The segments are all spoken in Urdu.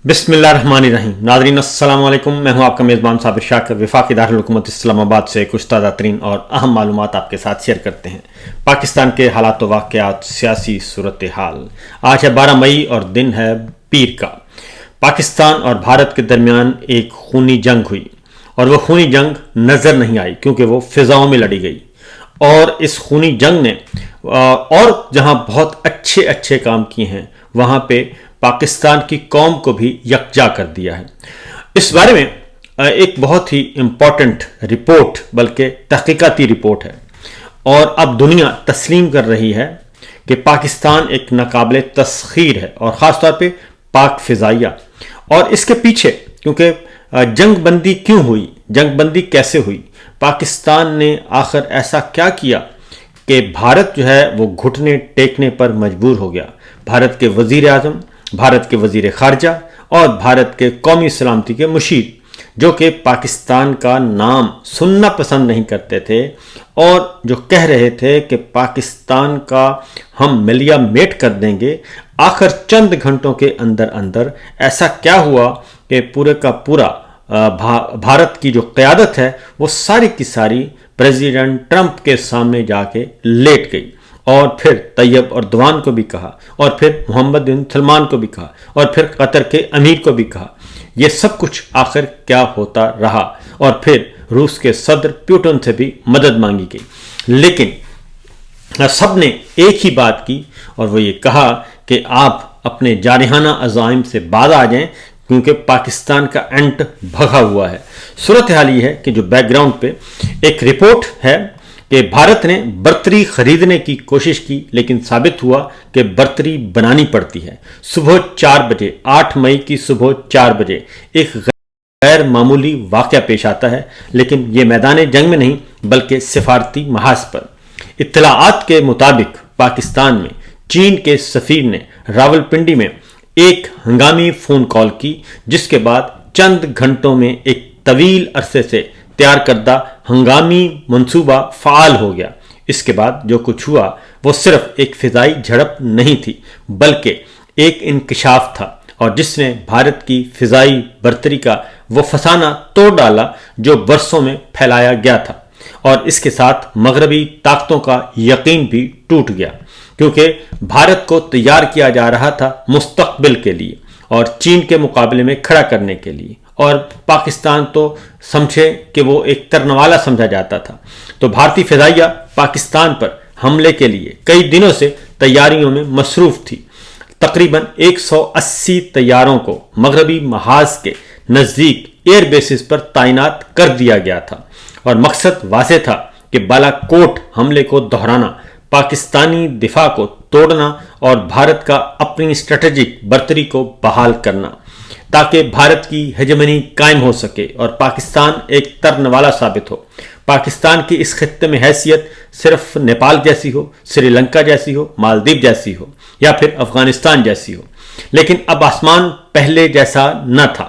بسم اللہ الرحمن الرحیم. ناظرین السلام علیکم. میں ہوں آپ کا میزبان صابر شاکر. وفاقی دارالحکومت اسلام آباد سے کچھ تازہ ترین اور اہم معلومات آپ کے ساتھ شیئر کرتے ہیں. پاکستان کے حالات و واقعات، سیاسی صورتحال. آج ہے 12 مئی اور دن ہے پیر کا. پاکستان اور بھارت کے درمیان ایک خونی جنگ ہوئی اور وہ خونی جنگ نظر نہیں آئی کیونکہ وہ فضاؤں میں لڑی گئی. اور اس خونی جنگ نے اور جہاں بہت اچھے کام کیے ہیں وہاں پہ پاکستان کی قوم کو بھی یکجا کر دیا ہے. اس بارے میں ایک بہت ہی امپورٹنٹ رپورٹ، بلکہ تحقیقاتی رپورٹ ہے، اور اب دنیا تسلیم کر رہی ہے کہ پاکستان ایک ناقابل تسخیر ہے، اور خاص طور پہ پاک فضائیہ. اور اس کے پیچھے کیونکہ جنگ بندی کیوں ہوئی، جنگ بندی کیسے ہوئی، پاکستان نے آخر ایسا کیا کیا کہ بھارت جو ہے وہ گھٹنے ٹیکنے پر مجبور ہو گیا. بھارت کے وزیر اعظم، بھارت کے وزیر خارجہ اور بھارت کے قومی سلامتی کے مشیر، جو کہ پاکستان کا نام سننا پسند نہیں کرتے تھے اور جو کہہ رہے تھے کہ پاکستان کا ہم ملیا میٹ کر دیں گے، آخر چند گھنٹوں کے اندر ایسا کیا ہوا کہ پورے کا پورا بھارت کی جو قیادت ہے وہ ساری کی ساری پریزیڈنٹ ٹرمپ کے سامنے جا کے لیٹ گئی. اور پھر طیب اردوان کو بھی کہا، اور پھر محمد بن سلمان کو بھی کہا، اور پھر قطر کے امیر کو بھی کہا. یہ سب کچھ آخر کیا ہوتا رہا. اور پھر روس کے صدر پیوٹن سے بھی مدد مانگی گئی. لیکن سب نے ایک ہی بات کی، اور وہ یہ کہا کہ آپ اپنے جارحانہ عزائم سے باز آ جائیں کیونکہ پاکستان کا اینٹ بھگا ہوا ہے. صورتحال یہ ہے کہ جو بیک گراؤنڈ پہ ایک رپورٹ ہے کہ بھارت نے برتری خریدنے کی کوشش کی، لیکن ثابت ہوا کہ برتری بنانی پڑتی ہے. صبح 4 بجے 8 مئی کی صبح 4 بجے ایک غیر معمولی واقعہ پیش آتا ہے، لیکن یہ میدان جنگ میں نہیں بلکہ سفارتی محاذ پر. اطلاعات کے مطابق پاکستان میں چین کے سفیر نے راولپنڈی میں ایک ہنگامی فون کال کی، جس کے بعد چند گھنٹوں میں ایک طویل عرصے سے تیار کردہ ہنگامی منصوبہ فعال ہو گیا. اس کے بعد جو کچھ ہوا وہ صرف ایک فضائی جھڑپ نہیں تھی بلکہ ایک انکشاف تھا، اور جس نے بھارت کی فضائی برتری کا وہ فسانہ توڑ ڈالا جو برسوں میں پھیلایا گیا تھا. اور اس کے ساتھ مغربی طاقتوں کا یقین بھی ٹوٹ گیا کیونکہ بھارت کو تیار کیا جا رہا تھا مستقبل کے لیے اور چین کے مقابلے میں کھڑا کرنے کے لیے، اور پاکستان تو سمجھے کہ وہ ایک ترنوالا سمجھا جاتا تھا. تو بھارتی فضائیہ پاکستان پر حملے کے لیے کئی دنوں سے تیاریوں میں مصروف تھی. تقریباً 180 طیاروں کو مغربی محاذ کے نزدیک ایئر بیسز پر تعینات کر دیا گیا تھا، اور مقصد واضح تھا کہ بالا کوٹ حملے کو دہرانا، پاکستانی دفاع کو توڑنا اور بھارت کا اپنی اسٹریٹجک برتری کو بحال کرنا تاکہ بھارت کی ہیجمنی قائم ہو سکے اور پاکستان ایک ترنوالا ثابت ہو. پاکستان کی اس خطے میں حیثیت صرف نیپال جیسی ہو، سری لنکا جیسی ہو، مالدیپ جیسی ہو یا پھر افغانستان جیسی ہو. لیکن اب آسمان پہلے جیسا نہ تھا.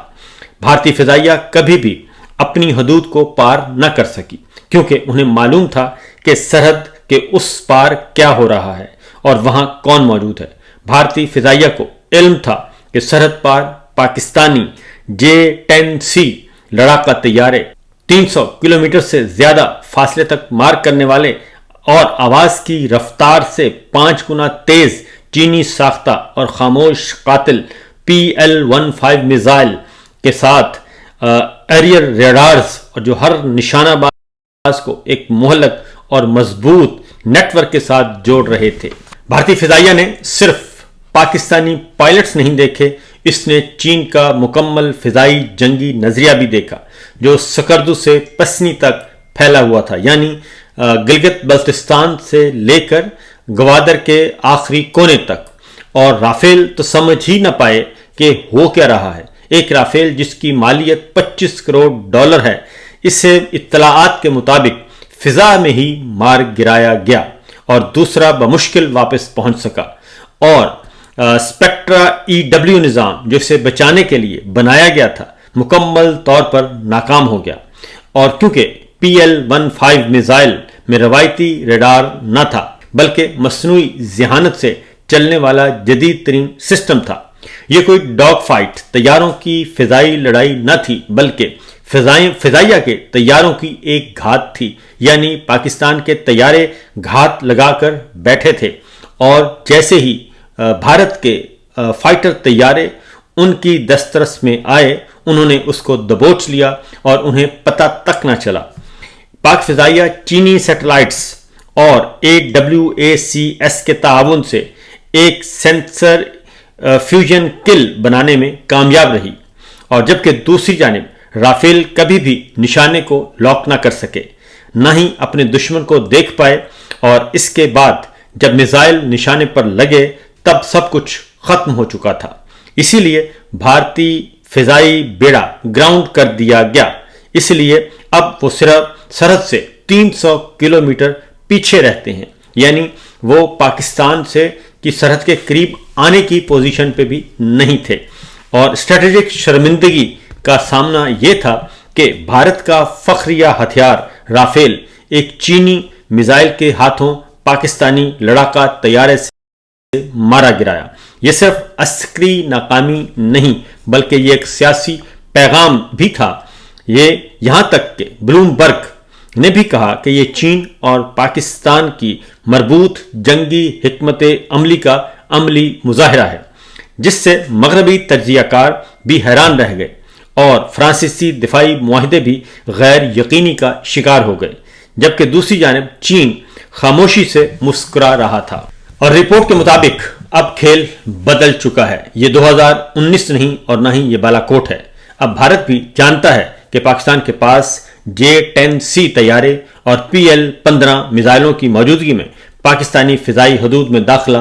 بھارتی فضائیہ کبھی بھی اپنی حدود کو پار نہ کر سکی کیونکہ انہیں معلوم تھا کہ سرحد کے اس پار کیا ہو رہا ہے اور وہاں کون موجود ہے. بھارتی فضائیہ کو علم تھا کہ سرحد پار پاکستانی J-10C لڑاکا طیارے 300 کلومیٹر سے زیادہ فاصلے تک مار کرنے والے اور آواز کی رفتار سے 5 گنا تیز چینی ساختہ اور خاموش قاتل PL-15 میزائل کے ساتھ ایریئر ریڈارز، اور جو ہر نشانہ باز کو ایک مہلک اور مضبوط نیٹ ورک کے ساتھ جوڑ رہے تھے. بھارتی فضائیہ نے صرف پاکستانی پائلٹس نہیں دیکھے، اس نے چین کا مکمل فضائی جنگی نظریہ بھی دیکھا جو سکردو سے پسنی تک پھیلا ہوا تھا، یعنی گلگت بلتستان سے لے کر گوادر کے آخری کونے تک. اور رافیل تو سمجھ ہی نہ پائے کہ ہو کیا رہا ہے. ایک رافیل جس کی مالیت $25 کروڑ ہے، اسے اطلاعات کے مطابق فضا میں ہی مار گرایا گیا اور دوسرا بمشکل واپس پہنچ سکا. اور اسپیکٹرا EW نظام جو اسے بچانے کے لیے بنایا گیا تھا مکمل طور پر ناکام ہو گیا. اور کیونکہ PL-15 میزائل میں روایتی ریڈار نہ تھا بلکہ مصنوعی ذہانت سے چلنے والا جدید ترین سسٹم تھا، یہ کوئی ڈاگ فائٹ، طیاروں کی فضائی لڑائی نہ تھی، بلکہ فضائیہ کے طیاروں کی ایک گھات تھی، یعنی پاکستان کے طیارے گھات لگا کر بیٹھے تھے، اور جیسے ہی بھارت کے فائٹر طیارے ان کی دسترس میں آئے، انہوں نے اس کو دبوچ لیا اور انہیں پتہ تک نہ چلا۔ پاک فضائیہ چینی سیٹلائٹس اور AWACS کے تعاون سے ایک سینسر فیوژن کل بنانے میں کامیاب رہی، اور جبکہ دوسری جانب رافیل کبھی بھی نشانے کو لاک نہ کر سکے، نہ ہی اپنے دشمن کو دیکھ پائے، اور اس کے بعد جب میزائل نشانے پر لگے تب سب کچھ ختم ہو چکا تھا۔ اسی لیے بھارتی فضائی بیڑا گراؤنڈ کر دیا گیا، اس لیے اب وہ صرف سرحد سے 300 کلومیٹر پیچھے رہتے ہیں، یعنی وہ پاکستان سے کی سرحد کے قریب آنے کی پوزیشن پہ بھی نہیں تھے، اور اسٹریٹجک شرمندگی کا سامنا یہ تھا کہ بھارت کا فخریہ ہتھیار رافیل ایک چینی میزائل کے ہاتھوں پاکستانی لڑاکا طیارے سے مارا گرایا۔ یہ صرف عسکری ناکامی نہیں بلکہ یہ ایک سیاسی پیغام بھی تھا، یہ یہاں تک کہ بلومبرگ نے بھی کہا کہ یہ چین اور پاکستان کی مربوط جنگی حکمت عملی کا عملی مظاہرہ ہے، جس سے مغربی تجزیہ کار بھی حیران رہ گئے، اور فرانسیسی دفاعی معاہدے بھی غیر یقینی کا شکار ہو گئے، جبکہ دوسری جانب چین خاموشی سے مسکرا رہا تھا۔ اور رپورٹ کے مطابق اب کھیل بدل چکا ہے، یہ 2019 نہیں اور نہ ہی یہ بالا کوٹ ہے۔ اب بھارت بھی جانتا ہے کہ پاکستان کے پاس J-10C طیارے اور PL-15 میزائلوں کی موجودگی میں پاکستانی فضائی حدود میں داخلہ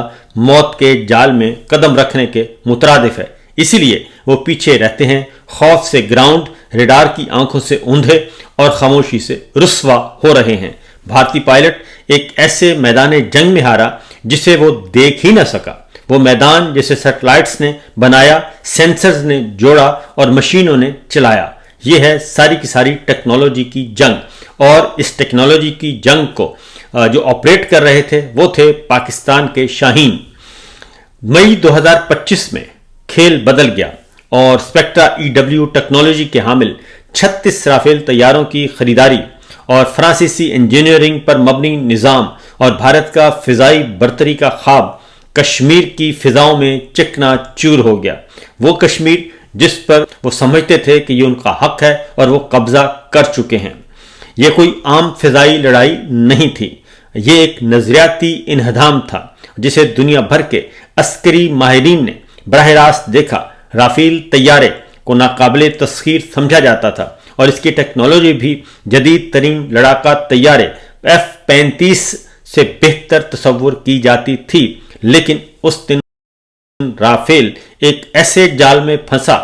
موت کے جال میں قدم رکھنے کے مترادف ہے، اسی لیے وہ پیچھے رہتے ہیں، خوف سے گراؤنڈ ریڈار کی آنکھوں سے اوندھے اور خاموشی سے رسوا ہو رہے ہیں۔ بھارتی پائلٹ ایک ایسے میدان جنگ میں ہارا جسے وہ دیکھ ہی نہ سکا، وہ میدان جسے سیٹلائٹس نے بنایا، سینسرز نے جوڑا اور مشینوں نے چلایا۔ یہ ہے ساری کی ساری ٹیکنالوجی کی جنگ، اور اس ٹیکنالوجی کی جنگ کو جو آپریٹ کر رہے تھے وہ تھے پاکستان کے شاہین۔ مئی 2025 میں کھیل بدل گیا، اور اسپیکٹرا EW ٹیکنالوجی کے حامل 36 رافیل طیاروں کی خریداری اور فرانسیسی انجینئرنگ پر مبنی نظام اور بھارت کا فضائی برتری کا خواب کشمیر کی فضاؤں میں چکنا چور ہو گیا۔ وہ کشمیر جس پر وہ سمجھتے تھے کہ یہ ان کا حق ہے اور وہ قبضہ کر چکے ہیں۔ یہ کوئی عام فضائی لڑائی نہیں تھی، یہ ایک نظریاتی انہدام تھا جسے دنیا بھر کے عسکری ماہرین نے براہ راست دیکھا۔ رافیل طیارے کو ناقابل تسخیر سمجھا جاتا تھا، اور اس کی ٹیکنالوجی بھی جدید ترین لڑاکا طیارے F-35 سے بہتر تصور کی جاتی تھی، لیکن اس دن رافیل ایک ایسے جال میں پھنسا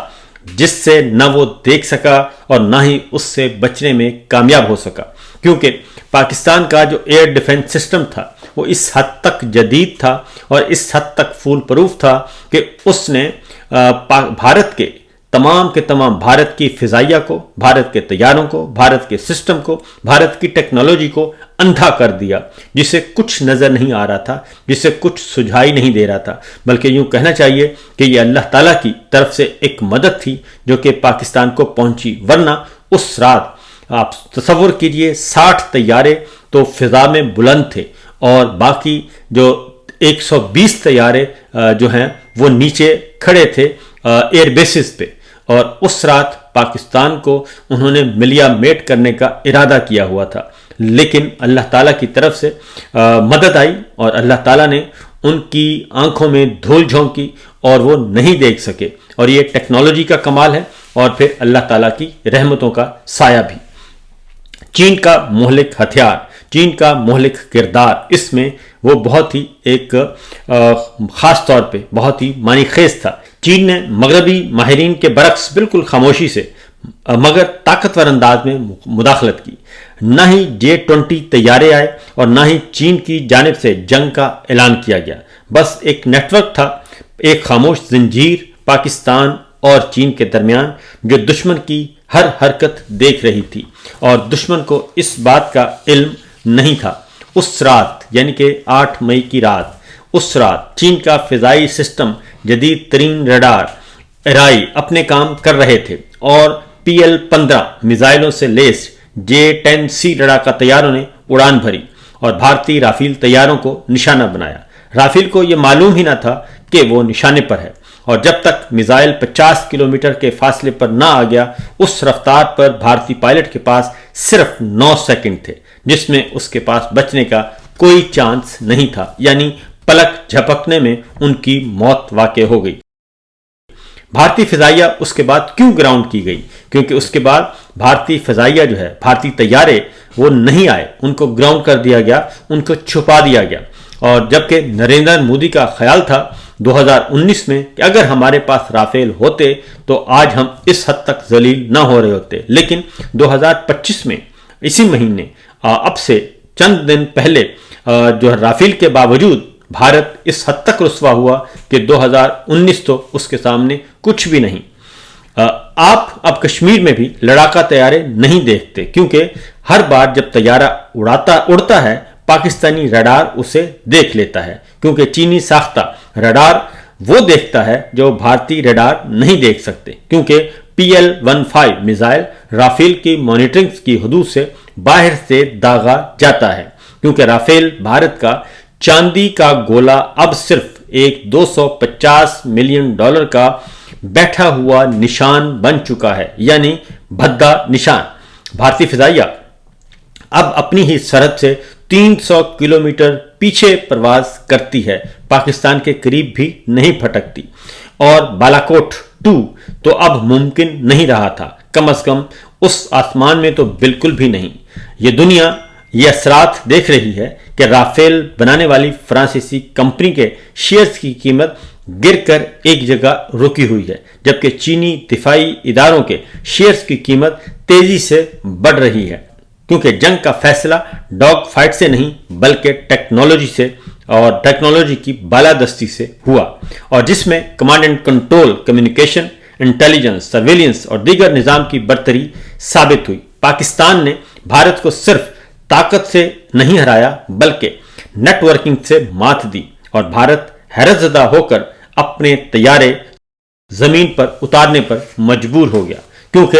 جس سے نہ وہ دیکھ سکا اور نہ ہی اس سے بچنے میں کامیاب ہو سکا، کیونکہ پاکستان کا جو ایئر ڈیفنس سسٹم تھا وہ اس حد تک جدید تھا اور اس حد تک فول پروف تھا کہ اس نے بھارت کے تمام بھارت کی فضائیہ کو، بھارت کے طیاروں کو، بھارت کے سسٹم کو، بھارت کی ٹیکنالوجی کو اندھا کر دیا، جسے کچھ نظر نہیں آ رہا تھا، جسے کچھ سجھائی نہیں دے رہا تھا، بلکہ یوں کہنا چاہیے کہ یہ اللہ تعالیٰ کی طرف سے ایک مدد تھی جو کہ پاکستان کو پہنچی، ورنہ اس رات آپ تصور کیجئے 60 طیارے تو فضا میں بلند تھے اور باقی جو 120 طیارے جو ہیں وہ نیچے کھڑے تھے ایئر بیسز پہ، اور اس رات پاکستان کو انہوں نے ملیا میٹ کرنے کا ارادہ کیا ہوا تھا، لیکن اللہ تعالیٰ کی طرف سے مدد آئی اور اللہ تعالیٰ نے ان کی آنکھوں میں دھول جھونکی اور وہ نہیں دیکھ سکے، اور یہ ٹیکنالوجی کا کمال ہے اور پھر اللہ تعالیٰ کی رحمتوں کا سایہ بھی۔ چین کا مہلک ہتھیار، چین کا مہلک کردار، اس میں وہ بہت ہی ایک خاص طور پہ بہت ہی معنی خیز تھا۔ چین نے مغربی ماہرین کے برعکس بالکل خاموشی سے مگر طاقتور انداز میں مداخلت کی، نہ ہی J-20 طیارے آئے اور نہ ہی چین کی جانب سے جنگ کا اعلان کیا گیا، بس ایک نیٹ ورک تھا، ایک خاموش زنجیر پاکستان اور چین کے درمیان جو دشمن کی ہر حرکت دیکھ رہی تھی، اور دشمن کو اس بات کا علم نہیں تھا۔ اس رات یعنی کہ 8 مئی کی رات اس رات چین کا فضائی سسٹم جدید ترین ریڈار ایرائی اپنے کام کر رہے تھے اور PL-15 میزائلوں سے لیس J-10C لڑاکا طیاروں نے اڑان بھری اور بھارتی رافیل طیاروں کو نشانہ بنایا۔ رافیل کو یہ معلوم ہی نہ تھا کہ وہ نشانے پر ہے، اور جب تک میزائل 50 کلومیٹر کے فاصلے پر نہ آ گیا اس رفتار پر بھارتی پائلٹ کے پاس صرف 9 سیکنڈ تھے، جس میں اس کے پاس بچنے کا کوئی چانس نہیں تھا، یعنی پلک جھپکنے میں ان کی موت واقع ہو گئی۔ بھارتی فضائیہ اس کے بعد کیوں گراؤنڈ کی گئی؟ کیونکہ اس کے بعد بھارتی فضائیہ جو ہے، بھارتی طیارے وہ نہیں آئے، ان کو گراؤنڈ کر دیا گیا، ان کو چھپا دیا گیا۔ اور جبکہ نریندر مودی کا خیال تھا 2019 میں کہ اگر ہمارے پاس رافیل ہوتے تو آج ہم اس حد تک ذلیل نہ ہو رہے ہوتے، لیکن 2025 میں اسی مہینے اب سے چند دن پہلے جو رافیل کے باوجود بھارت اس حد تک رسوا ہوا کہ 2019 تو اس کے سامنے کچھ بھی نہیں۔ آپ اب کشمیر میں بھی لڑاکا طیارے نہیں دیکھتے، کیونکہ ہر بار جب طیارہ اڑتا ہے پاکستانی ریڈار اسے دیکھ لیتا ہے، کیونکہ چینی ساختہ ریڈار وہ دیکھتا ہے جو بھارتی ریڈار نہیں دیکھ سکتے، کیونکہ PL-15 میزائل رافیل کی مانیٹرنگ کی حدود سے باہر سے داغا جاتا ہے، کیونکہ رافیل بھارت کا چاندی کا گولا اب صرف ایک $250 ملین کا بیٹھا ہوا نشان بن چکا ہے، یعنی بھدا نشان۔ بھارتی فضائیہ اب اپنی ہی سرحد سے 300 کلومیٹر پیچھے پرواز کرتی ہے، پاکستان کے قریب بھی نہیں پھٹکتی، اور بالاکوٹ 2 تو اب ممکن نہیں رہا تھا، کم از کم اس آسمان میں تو بالکل بھی نہیں۔ یہ دنیا یہ اثرات دیکھ رہی ہے کہ رافیل بنانے والی فرانسیسی کمپنی کے شیئرز کی قیمت گر کر ایک جگہ رکی ہوئی ہے، جبکہ چینی دفاعی اداروں کے شیئرز کی قیمت تیزی سے بڑھ رہی ہے، کیونکہ جنگ کا فیصلہ ڈاگ فائٹ سے نہیں بلکہ ٹیکنالوجی سے اور ٹیکنالوجی کی بالادستی سے ہوا، اور جس میں command and control, communication, intelligence, surveillance اور دیگر نظام کی برتری ثابت ہوئی۔ پاکستان نے بھارت کو صرف طاقت سے نہیں ہرایا بلکہ نیٹ ورکنگ سے مات دی، اور بھارت حیرت زدہ ہو کر اپنے طیارے زمین پر اتارنے پر مجبور ہو گیا، کیونکہ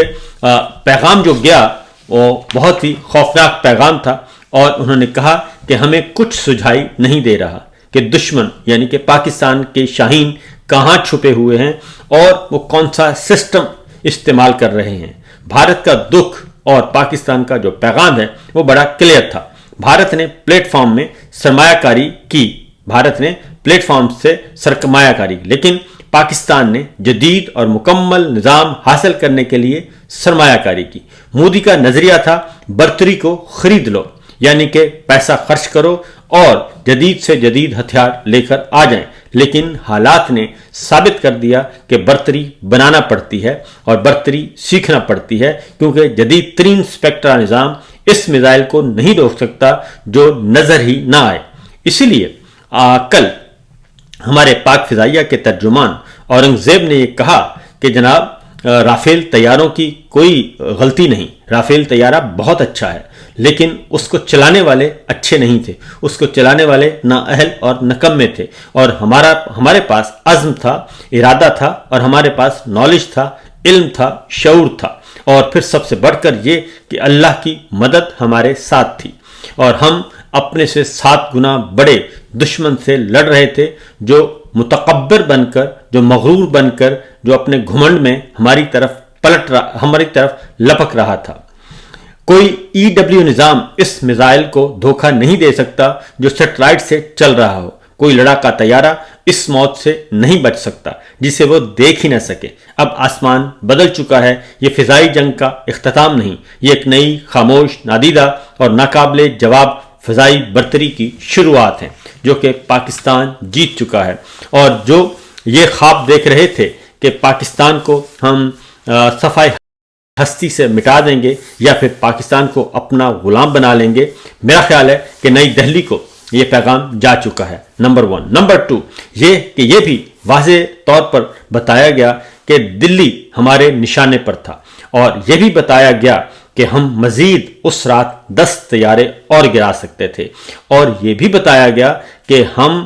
پیغام جو گیا وہ بہت ہی خوفناک پیغام تھا، اور انہوں نے کہا کہ ہمیں کچھ سجھائی نہیں دے رہا کہ دشمن یعنی کہ پاکستان کے شاہین کہاں چھپے ہوئے ہیں اور وہ کون سا سسٹم استعمال کر رہے ہیں۔ بھارت کا دکھ اور پاکستان کا جو پیغام ہے وہ بڑا کلیئر تھا۔ بھارت نے پلیٹ فارم میں سرمایہ کاری کی، لیکن پاکستان نے جدید اور مکمل نظام حاصل کرنے کے لیے سرمایہ کاری کی۔ مودی کا نظریہ تھا برتری کو خرید لو، یعنی کہ پیسہ خرچ کرو اور جدید سے جدید ہتھیار لے کر آ جائیں، لیکن حالات نے ثابت کر دیا کہ برتری بنانا پڑتی ہے اور برتری سیکھنا پڑتی ہے، کیونکہ جدید ترین سپیکٹرا نظام اس میزائل کو نہیں روک سکتا جو نظر ہی نہ آئے۔ اسی لیے کل ہمارے پاک فضائیہ کے ترجمان اورنگزیب نے یہ کہا کہ جناب رافیل طیاروں کی کوئی غلطی نہیں، رافیل طیارہ بہت اچھا ہے، لیکن اس کو چلانے والے اچھے نہیں تھے، اس کو چلانے والے نااہل اور نکمے تھے، اور ہمارے پاس عزم تھا، ارادہ تھا، اور ہمارے پاس نالج تھا، علم تھا، شعور تھا، اور پھر سب سے بڑھ کر یہ کہ اللہ کی مدد ہمارے ساتھ تھی، اور ہم اپنے سے 7 گنا بڑے دشمن سے لڑ رہے تھے، جو متکبر بن کر، جو مغرور بن کر، جو اپنے گھمنڈ میں ہماری طرف لپک رہا تھا۔ کوئی EW نظام اس میزائل کو دھوکہ نہیں دے سکتا جو سیٹلائٹ سے چل رہا ہو، کوئی لڑاکا طیارہ اس موت سے نہیں بچ سکتا جسے وہ دیکھ ہی نہ سکے۔ اب آسمان بدل چکا ہے، یہ فضائی جنگ کا اختتام نہیں، یہ ایک نئی خاموش، نادیدہ اور ناقابل جواب فضائی برتری کی شروعات ہیں، جو کہ پاکستان جیت چکا ہے، اور جو یہ خواب دیکھ رہے تھے کہ پاکستان کو ہم صفائی ہستی سے مٹا دیں گے یا پھر پاکستان کو اپنا غلام بنا لیں گے، میرا خیال ہے کہ نئی دہلی کو یہ پیغام جا چکا ہے، نمبر 1۔ نمبر 2 یہ کہ یہ بھی واضح طور پر بتایا گیا کہ دلی ہمارے نشانے پر تھا، اور یہ بھی بتایا گیا کہ ہم مزید اس رات 10 طیارے اور گرا سکتے تھے، اور یہ بھی بتایا گیا کہ ہم